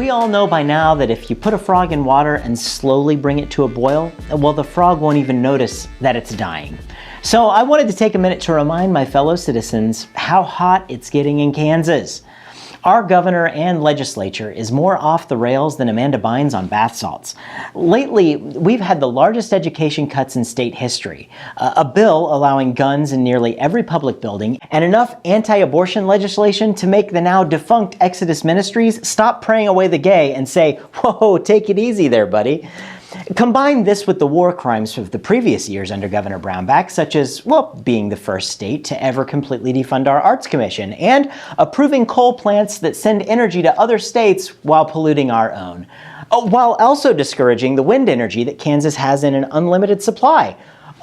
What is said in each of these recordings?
We all know by now that if you put a frog in water and slowly bring it to a boil, well, the frog won't even notice that it's dying. So I wanted to take a minute to remind my fellow citizens how hot it's getting in Kansas. Our governor and legislature is more off the rails than Amanda Bynes on bath salts. Lately, we've had the largest education cuts in state history, a bill allowing guns in nearly every public building, and enough anti-abortion legislation to make the now defunct Exodus Ministries stop praying away the gay and say, "Whoa, take it easy there, buddy." Combine this with the war crimes of the previous years under Governor Brownback, such as, well, being the first state to ever completely defund our Arts Commission and approving coal plants that send energy to other states while polluting our own, while also discouraging the wind energy that Kansas has in an unlimited supply.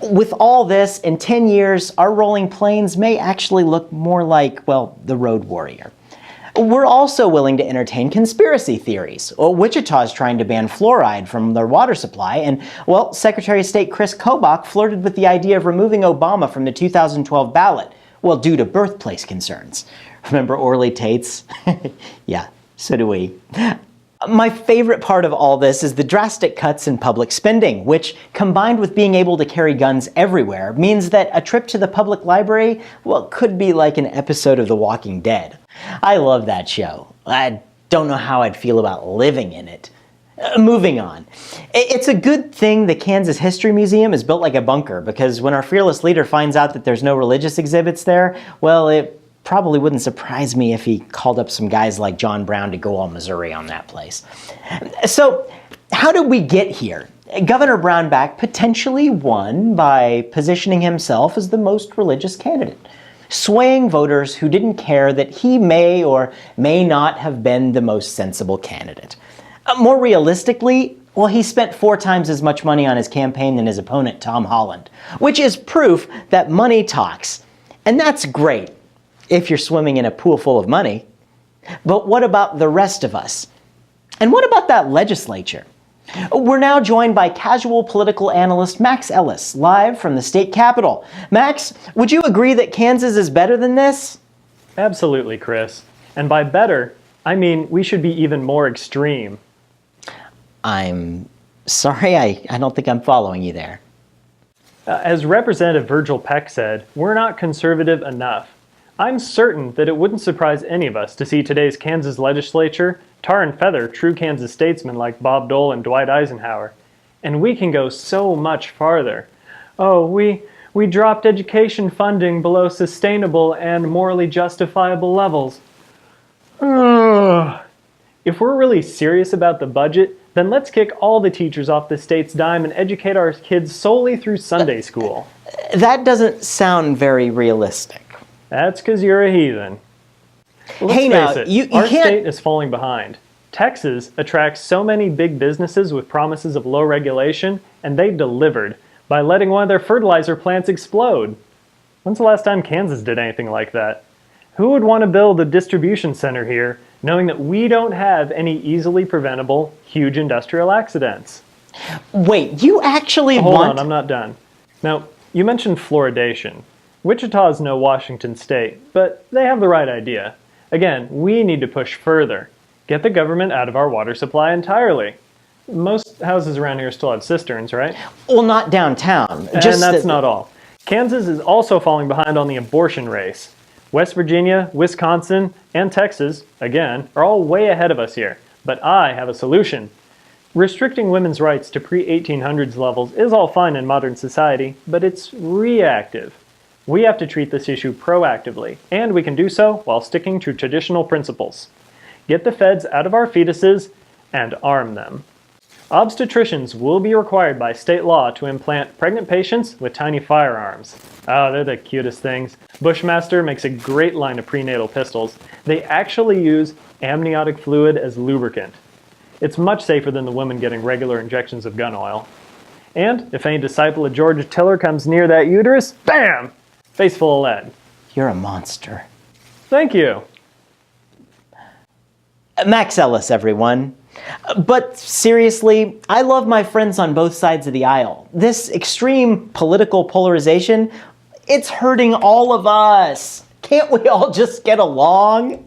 With all this, in 10 years, our rolling plains may actually look more like, well, the Road Warrior. We're also willing to entertain conspiracy theories. Wichita's trying to ban fluoride from their water supply, and, well, Secretary of State Chris Kobach flirted with the idea of removing Obama from the 2012 ballot, well, due to birthplace concerns. Remember Orly Tates? Yeah, so do we. My favorite part of all this is the drastic cuts in public spending, which, combined with being able to carry guns everywhere, means that a trip to the public library, well, could be like an episode of The Walking Dead. I love that show. I don't know how I'd feel about living in it. Moving on. It's a good thing the Kansas History Museum is built like a bunker, because when our fearless leader finds out that there's no religious exhibits there, well, it probably wouldn't surprise me if he called up some guys like John Brown to go all Missouri on that place. So, how did we get here? Governor Brownback potentially won by positioning himself as the most religious candidate, swaying voters who didn't care that he may or may not have been the most sensible candidate. More realistically, well, he spent 4 times as much money on his campaign than his opponent, Tom Holland, which is proof that money talks. And that's great if you're swimming in a pool full of money. But what about the rest of us? And what about that legislature? We're now joined by casual political analyst Max Ellis, live from the state capitol. Max, would you agree that Kansas is better than this? Absolutely, Chris. And by better, I mean we should be even more extreme. I'm sorry, I don't think I'm following you there. As Representative Virgil Peck said, we're not conservative enough. I'm certain that it wouldn't surprise any of us to see today's Kansas legislature tar and feather true Kansas statesmen like Bob Dole and Dwight Eisenhower. And we can go so much farther. Oh, we dropped education funding below sustainable and morally justifiable levels. If we're really serious about the budget, then let's kick all the teachers off the state's dime and educate our kids solely through Sunday school. That doesn't sound very realistic. That's because you're a heathen. Let's face it, our state is falling behind. Texas attracts so many big businesses with promises of low regulation, and they delivered by letting one of their fertilizer plants explode. When's the last time Kansas did anything like that? Who would want to build a distribution center here, knowing that we don't have any easily preventable, huge industrial accidents? Wait, you actually Hold on, I'm not done. Now, you mentioned fluoridation. Wichita is no Washington state, but they have the right idea. Again, we need to push further. Get the government out of our water supply entirely. Most houses around here still have cisterns, right? Well, not downtown. And that's not all. Kansas is also falling behind on the abortion race. West Virginia, Wisconsin, and Texas, again, are all way ahead of us here. But I have a solution. Restricting women's rights to pre-1800s levels is all fine in modern society, but it's reactive. We have to treat this issue proactively, and we can do so while sticking to traditional principles. Get the feds out of our fetuses and arm them. Obstetricians will be required by state law to implant pregnant patients with tiny firearms. Oh, they're the cutest things. Bushmaster makes a great line of prenatal pistols. They actually use amniotic fluid as lubricant. It's much safer than the women getting regular injections of gun oil. And if any disciple of George Tiller comes near that uterus, bam! Face full of lead. You're a monster. Thank you. Max Ellis, everyone. But seriously, I love my friends on both sides of the aisle. This extreme political polarization, it's hurting all of us. Can't we all just get along?